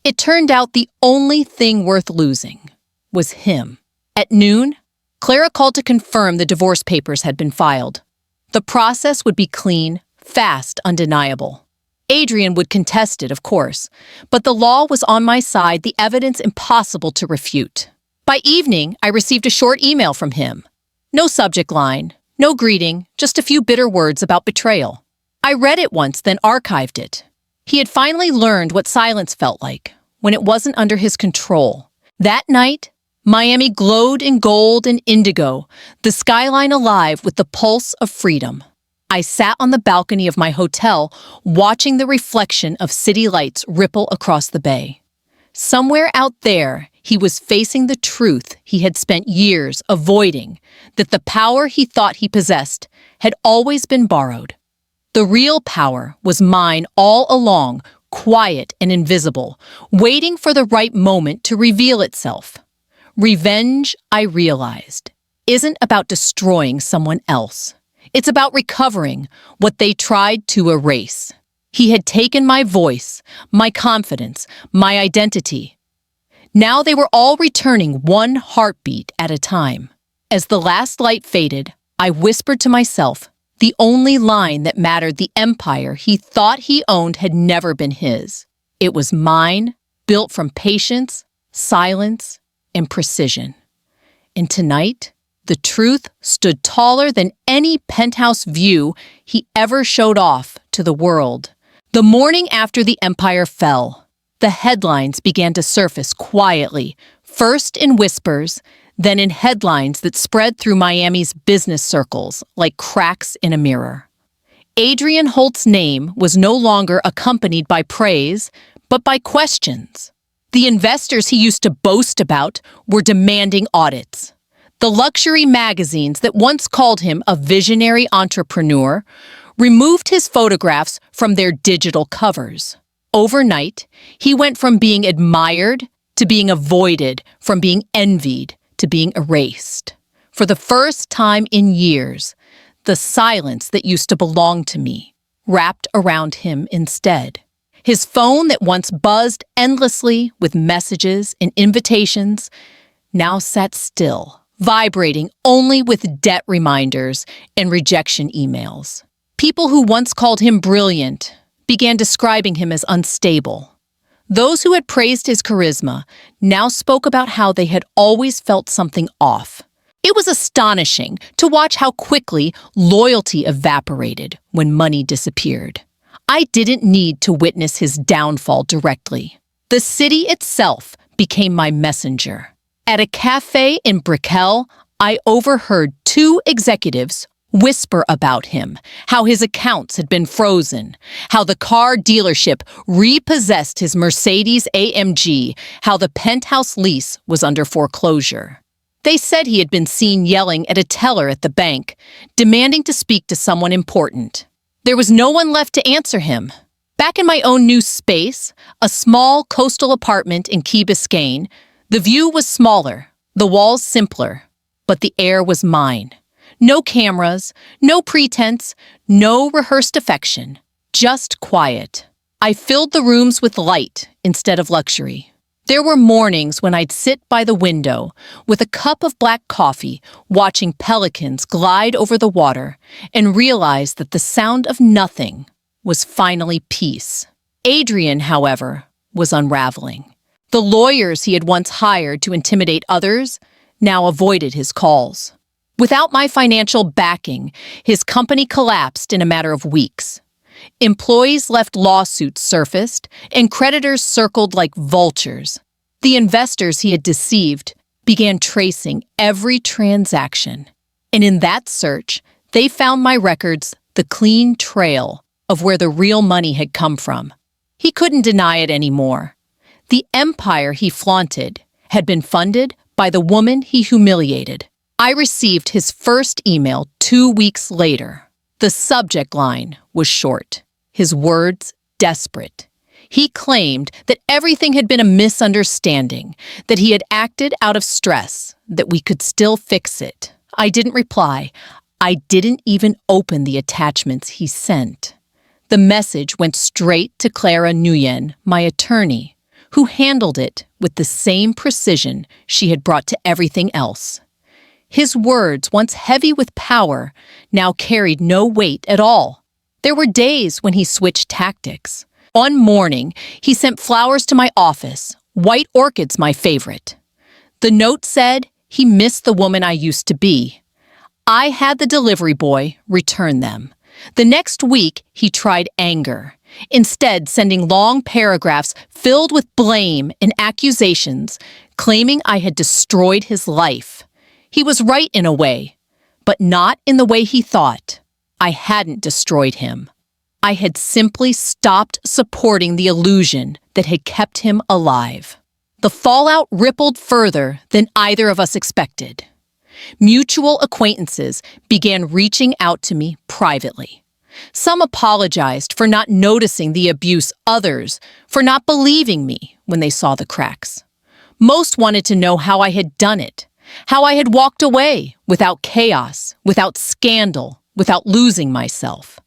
It turned out the only thing worth losing was him. At noon, Clara called to confirm the divorce papers had been filed. The process would be clean, fast, undeniable. Adrian would contest it, of course, but the law was on my side, the evidence impossible to refute. By evening, I received a short email from him. No subject line, no greeting, just a few bitter words about betrayal. I read it once, then archived it. He had finally learned what silence felt like, when it wasn't under his control. That night, Miami glowed in gold and indigo, the skyline alive with the pulse of freedom. I sat on the balcony of my hotel, watching the reflection of city lights ripple across the bay. Somewhere out there, he was facing the truth he had spent years avoiding, that the power he thought he possessed had always been borrowed. The real power was mine all along, quiet and invisible, waiting for the right moment to reveal itself. Revenge, I realized, isn't about destroying someone else. It's about recovering what they tried to erase. He had taken my voice, my confidence, my identity. Now they were all returning one heartbeat at a time. As the last light faded, I whispered to myself, the only line that mattered, the empire he thought he owned had never been his. It was mine, built from patience, silence, and precision. And tonight, the truth stood taller than any penthouse view he ever showed off to the world. The morning after the empire fell, the headlines began to surface quietly, first in whispers, then in headlines that spread through Miami's business circles like cracks in a mirror. Adrian Holt's name was no longer accompanied by praise, but by questions. The investors he used to boast about were demanding audits. The luxury magazines that once called him a visionary entrepreneur removed his photographs from their digital covers. Overnight, he went from being admired to being avoided, from being envied to being erased. For the first time in years, the silence that used to belong to me wrapped around him instead. His phone that once buzzed endlessly with messages and invitations now sat still, vibrating only with debt reminders and rejection emails. People who once called him brilliant began describing him as unstable. Those who had praised his charisma now spoke about how they had always felt something off. It was astonishing to watch how quickly loyalty evaporated when money disappeared. I didn't need to witness his downfall directly. The city itself became my messenger. At a cafe in Brickell, I overheard two executives whisper about him, how his accounts had been frozen, how the car dealership repossessed his Mercedes AMG, how the penthouse lease was under foreclosure. They said he had been seen yelling at a teller at the bank, demanding to speak to someone important. There was no one left to answer him. Back in my own new space, a small coastal apartment in Key Biscayne, the view was smaller, the walls simpler, but the air was mine. No cameras, no pretense, no rehearsed affection, just quiet. I filled the rooms with light instead of luxury. There were mornings when I'd sit by the window with a cup of black coffee, watching pelicans glide over the water, and realize that the sound of nothing was finally peace. Adrian, however, was unraveling. The lawyers he had once hired to intimidate others now avoided his calls. Without my financial backing, his company collapsed in a matter of weeks. Employees left lawsuits surfaced, and creditors circled like vultures. The investors he had deceived began tracing every transaction. And in that search, they found my records the clean trail of where the real money had come from. He couldn't deny it anymore. The empire he flaunted had been funded by the woman he humiliated. I received his first email 2 weeks later. The subject line was short, his words desperate. He claimed that everything had been a misunderstanding, that he had acted out of stress, that we could still fix it. I didn't reply. I didn't even open the attachments he sent. The message went straight to Clara Nguyen, my attorney, who handled it with the same precision she had brought to everything else. His words, once heavy with power, now carried no weight at all. There were days when he switched tactics. One morning, he sent flowers to my office, white orchids my favorite. The note said he missed the woman I used to be. I had the delivery boy return them. The next week, he tried anger, instead sending long paragraphs filled with blame and accusations, claiming I had destroyed his life. He was right in a way, but not in the way he thought. I hadn't destroyed him. I had simply stopped supporting the illusion that had kept him alive. The fallout rippled further than either of us expected. Mutual acquaintances began reaching out to me privately. Some apologized for not noticing the abuse, others for not believing me when they saw the cracks. Most wanted to know how I had done it, how I had walked away without chaos, without scandal, without losing myself.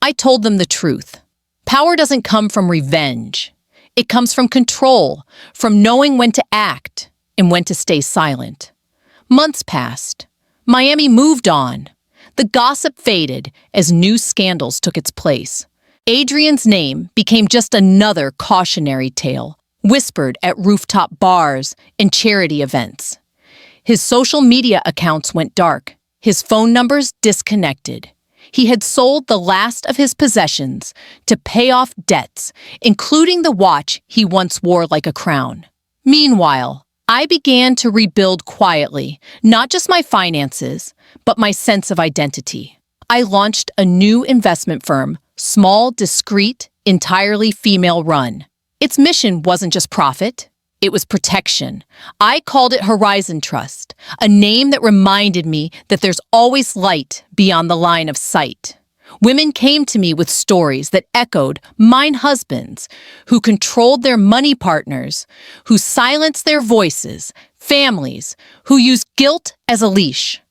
I told them the truth. Power doesn't come from revenge. It comes from control, from knowing when to act and when to stay silent. Months passed. Miami moved on. The gossip faded as new scandals took its place. Adrian's name became just another cautionary tale, whispered at rooftop bars and charity events. His social media accounts went dark. His phone numbers disconnected. He had sold the last of his possessions to pay off debts, including the watch he once wore like a crown. Meanwhile, I began to rebuild quietly, not just my finances, but my sense of identity. I launched a new investment firm, small, discreet, entirely female-run. Its mission wasn't just profit. It was protection. I called it Horizon Trust, a name that reminded me that there's always light beyond the line of sight. Women came to me with stories that echoed mine husbands, who controlled their money partners, who silenced their voices, families, who used guilt as a leash.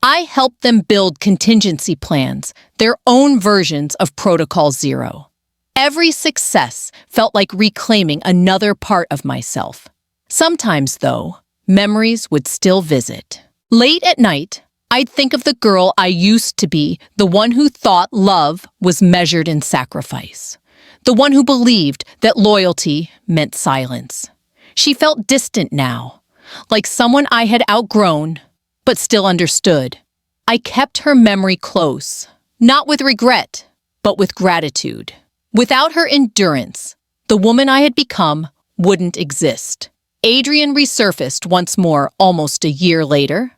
I helped them build contingency plans, their own versions of Protocol Zero. Every success felt like reclaiming another part of myself. Sometimes, though, memories would still visit. Late at night, I'd think of the girl I used to be, the one who thought love was measured in sacrifice, the one who believed that loyalty meant silence. She felt distant now, like someone I had outgrown, but still understood. I kept her memory close, not with regret, but with gratitude. Without her endurance, the woman I had become wouldn't exist. Adrian resurfaced once more almost a year later.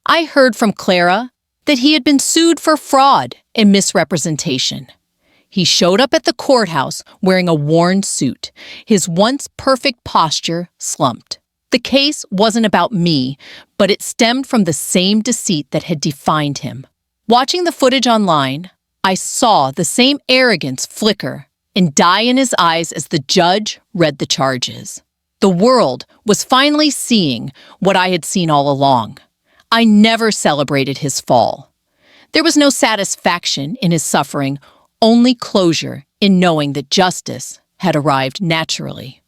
I heard from Clara that he had been sued for fraud and misrepresentation. He showed up at the courthouse wearing a worn suit, his once perfect posture slumped. The case wasn't about me, but it stemmed from the same deceit that had defined him. Watching the footage online, I saw the same arrogance flicker and die in his eyes as the judge read the charges. The world was finally seeing what I had seen all along. I never celebrated his fall. There was no satisfaction in his suffering, only closure in knowing that justice had arrived naturally.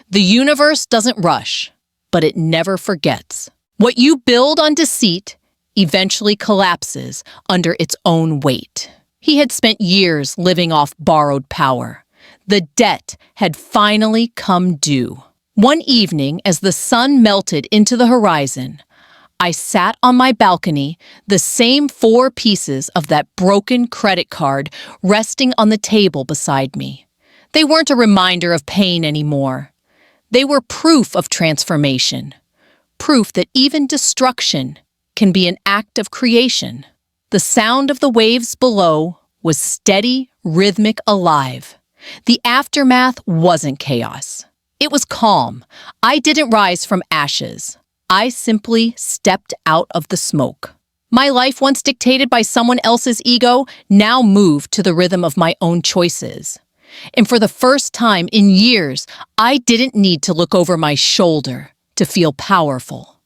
The universe doesn't rush, but it never forgets. What you build on deceit eventually collapses under its own weight. He had spent years living off borrowed power. The debt had finally come due. One evening, as the sun melted into the horizon, I sat on my balcony, the same 4 pieces of that broken credit card resting on the table beside me. They weren't a reminder of pain anymore. They were proof of transformation, proof that even destruction can be an act of creation. The sound of the waves below was steady, rhythmic, alive. The aftermath wasn't chaos. It was calm. I didn't rise from ashes. I simply stepped out of the smoke. My life, once dictated by someone else's ego, now moved to the rhythm of my own choices. And for the first time in years, I didn't need to look over my shoulder to feel powerful.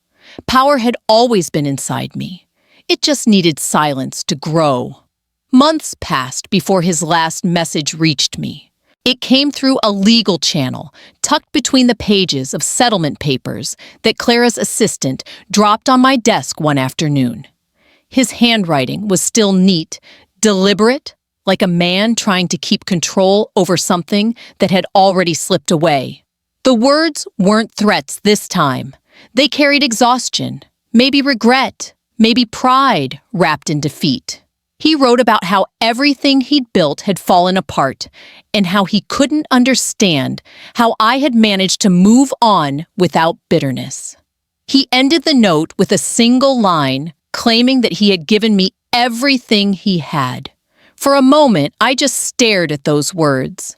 Power had always been inside me. It just needed silence to grow. Months passed before his last message reached me. It came through a legal channel, tucked between the pages of settlement papers that Clara's assistant dropped on my desk one afternoon. His handwriting was still neat, deliberate, like a man trying to keep control over something that had already slipped away. The words weren't threats this time. They carried exhaustion, maybe regret, maybe pride wrapped in defeat. He wrote about how everything he'd built had fallen apart and how he couldn't understand how I had managed to move on without bitterness. He ended the note with a single line, claiming that he had given me everything he had. For a moment, I just stared at those words.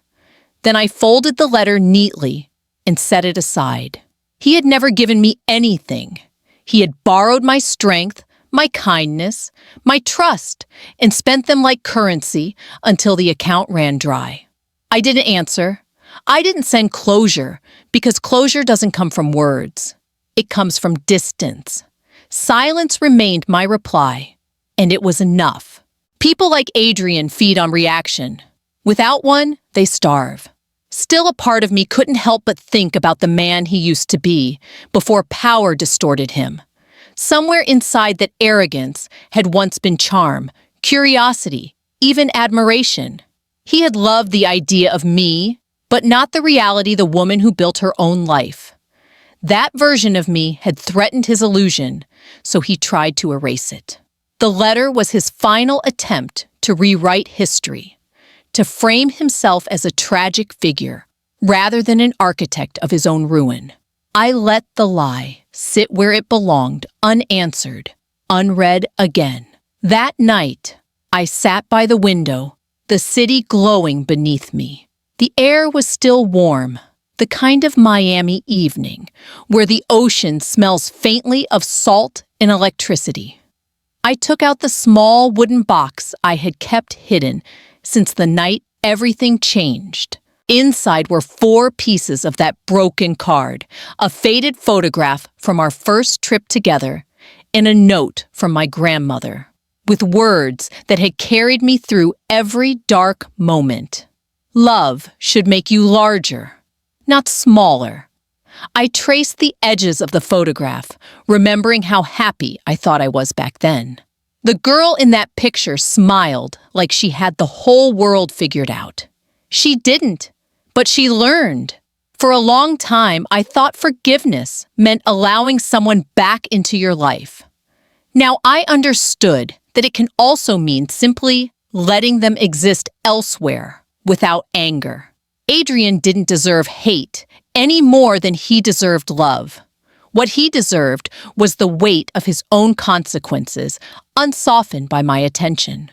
Then I folded the letter neatly and set it aside. He had never given me anything. He had borrowed my strength, my kindness, my trust, and spent them like currency until the account ran dry. I didn't answer. I didn't send closure, because closure doesn't come from words. It comes from distance. Silence remained my reply, and it was enough. People like Adrian feed on reaction. Without one, they starve. Still, a part of me couldn't help but think about the man he used to be before power distorted him. Somewhere inside that arrogance had once been charm, curiosity, even admiration. He had loved the idea of me, but not the reality the woman who built her own life. That version of me had threatened his illusion, so he tried to erase it. The letter was his final attempt to rewrite history, to frame himself as a tragic figure, rather than an architect of his own ruin. I let the lie sit where it belonged, unanswered, unread again. That night, I sat by the window, the city glowing beneath me. The air was still warm, the kind of Miami evening where the ocean smells faintly of salt and electricity. I took out the small wooden box I had kept hidden since the night everything changed. Inside were 4 pieces of that broken card, a faded photograph from our first trip together, and a note from my grandmother, with words that had carried me through every dark moment. Love should make you larger, not smaller. I traced the edges of the photograph, remembering how happy I thought I was back then. The girl in that picture smiled like she had the whole world figured out. She didn't, but she learned. For a long time, I thought forgiveness meant allowing someone back into your life. Now I understood that it can also mean simply letting them exist elsewhere without anger. Adrian didn't deserve hate any more than he deserved love. What he deserved was the weight of his own consequences unsoftened by my attention.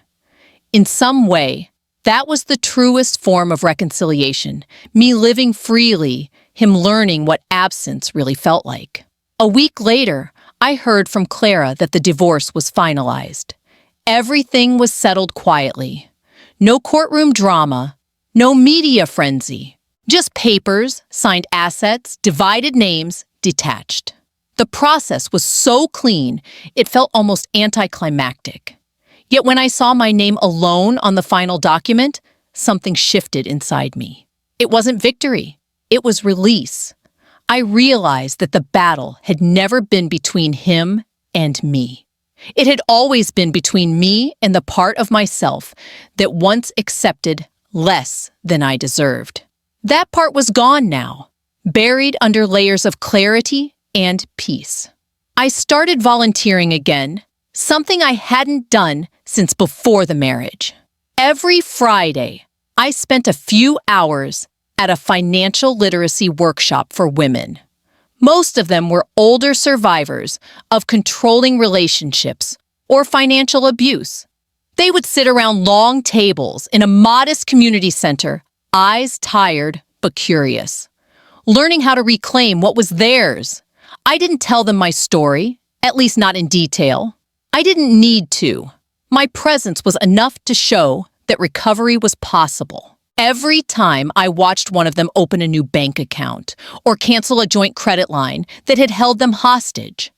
In some way, that was the truest form of reconciliation, me living freely, him learning what absence really felt like. A week later, I heard from Clara that the divorce was finalized. Everything was settled quietly. No courtroom drama, no media frenzy. Just papers, signed assets, divided names, detached. The process was so clean, it felt almost anticlimactic. Yet when I saw my name alone on the final document, something shifted inside me. It wasn't victory, it was release. I realized that the battle had never been between him and me. It had always been between me and the part of myself that once accepted less than I deserved. That part was gone now, buried under layers of clarity and peace. I started volunteering again, something I hadn't done since before the marriage. Every Friday, I spent a few hours at a financial literacy workshop for women. Most of them were older survivors of controlling relationships or financial abuse. They would sit around long tables in a modest community center, eyes tired but curious, learning how to reclaim what was theirs. I didn't tell them my story, at least not in detail. I didn't need to. My presence was enough to show that recovery was possible. Every time I watched one of them open a new bank account or cancel a joint credit line that had held them hostage,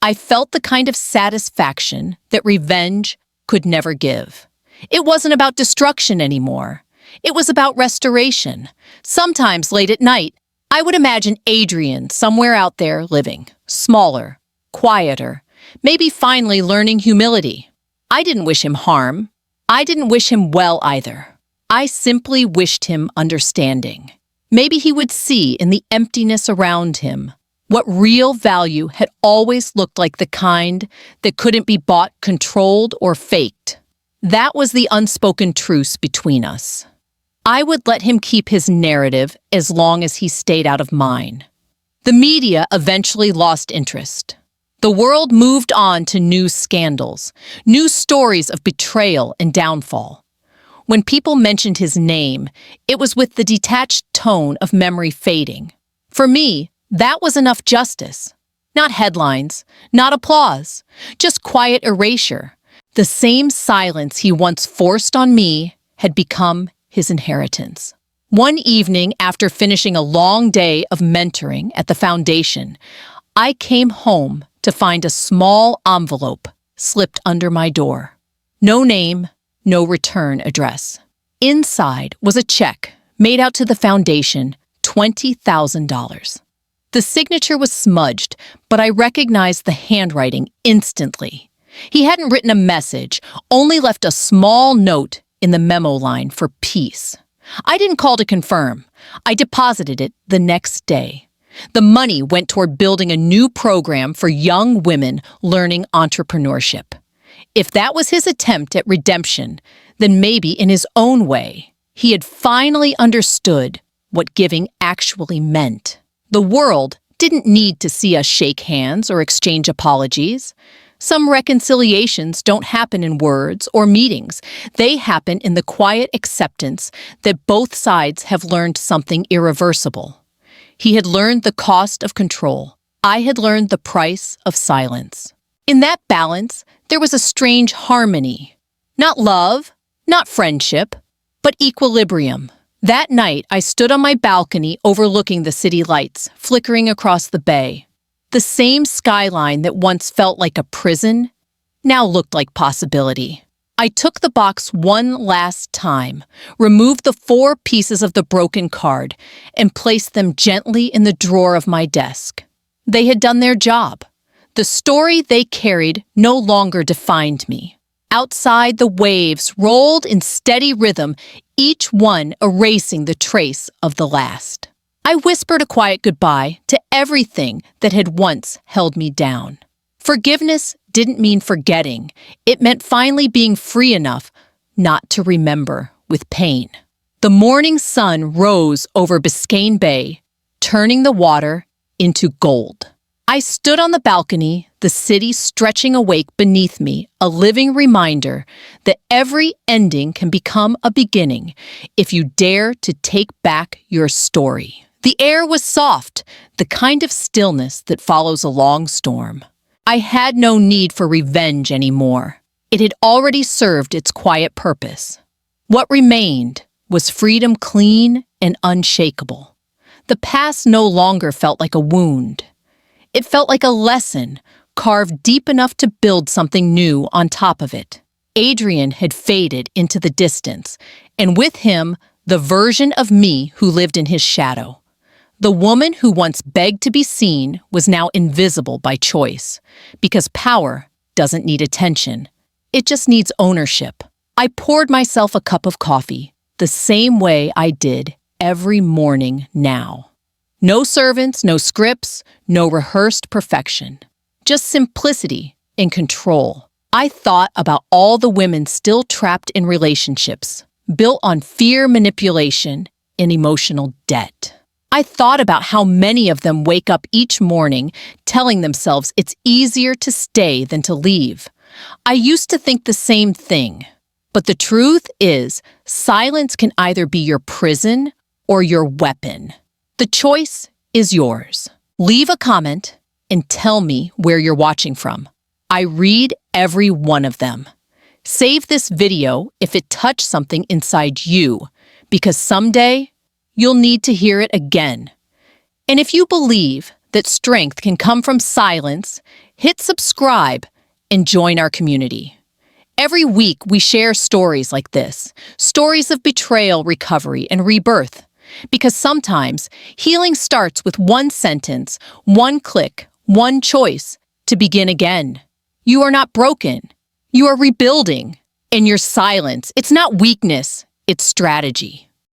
I felt the kind of satisfaction that revenge could never give. It wasn't about destruction anymore. It was about restoration. Sometimes late at night, I would imagine Adrian somewhere out there living, smaller, quieter, maybe finally learning humility. I didn't wish him harm. I didn't wish him well either. I simply wished him understanding. Maybe he would see in the emptiness around him what real value had always looked like, the kind that couldn't be bought, controlled, or faked. That was the unspoken truce between us. I would let him keep his narrative as long as he stayed out of mine. The media eventually lost interest. The world moved on to new scandals, new stories of betrayal and downfall. When people mentioned his name, it was with the detached tone of memory fading. For me, that was enough justice. Not headlines, not applause, just quiet erasure. The same silence he once forced on me had become his inheritance. One evening, after finishing a long day of mentoring at the foundation, I came home to find a small envelope slipped under my door. No name, no return address. Inside was a check made out to the foundation, $20,000. The signature was smudged, but I recognized the handwriting instantly. He hadn't written a message, only left a small note in the memo line for peace. I didn't call to confirm. I deposited it the next day. The money went toward building a new program for young women learning entrepreneurship. If that was his attempt at redemption, then maybe in his own way, he had finally understood what giving actually meant. The world didn't need to see us shake hands or exchange apologies. Some reconciliations don't happen in words or meetings. They happen in the quiet acceptance that both sides have learned something irreversible. He had learned the cost of control. I had learned the price of silence. In that balance, there was a strange harmony. Not love, not friendship, but equilibrium. That night, I stood on my balcony overlooking the city lights flickering across the bay. The same skyline that once felt like a prison now looked like possibility. I took the box one last time, removed the 4 pieces of the broken card, and placed them gently in the drawer of my desk. They had done their job. The story they carried no longer defined me. Outside, the waves rolled in steady rhythm, each one erasing the trace of the last. I whispered a quiet goodbye to everything that had once held me down. Forgiveness didn't mean forgetting. It meant finally being free enough not to remember with pain. The morning sun rose over Biscayne Bay, turning the water into gold. I stood on the balcony, the city stretching awake beneath me, a living reminder that every ending can become a beginning if you dare to take back your story. The air was soft, the kind of stillness that follows a long storm. I had no need for revenge anymore. It had already served its quiet purpose. What remained was freedom clean and unshakable. The past no longer felt like a wound. It felt like a lesson, carved deep enough to build something new on top of it. Adrian had faded into the distance, and with him, the version of me who lived in his shadow. The woman who once begged to be seen was now invisible by choice, because power doesn't need attention. It just needs ownership. I poured myself a cup of coffee, the same way I did every morning now. No servants, no scripts, no rehearsed perfection. Just simplicity and control. I thought about all the women still trapped in relationships, built on fear, manipulation, and emotional debt. I thought about how many of them wake up each morning telling themselves it's easier to stay than to leave. I used to think the same thing. But the truth is, silence can either be your prison or your weapon. The choice is yours. Leave a comment and tell me where you're watching from. I read every one of them. Save this video if it touched something inside you, because someday you'll need to hear it again. And if you believe that strength can come from silence, hit subscribe and join our community. Every week we share stories like this, stories of betrayal, recovery, and rebirth. Because sometimes healing starts with one sentence, one click, one choice to begin again. You are not broken. You are rebuilding. And your silence, it's not weakness, it's strategy.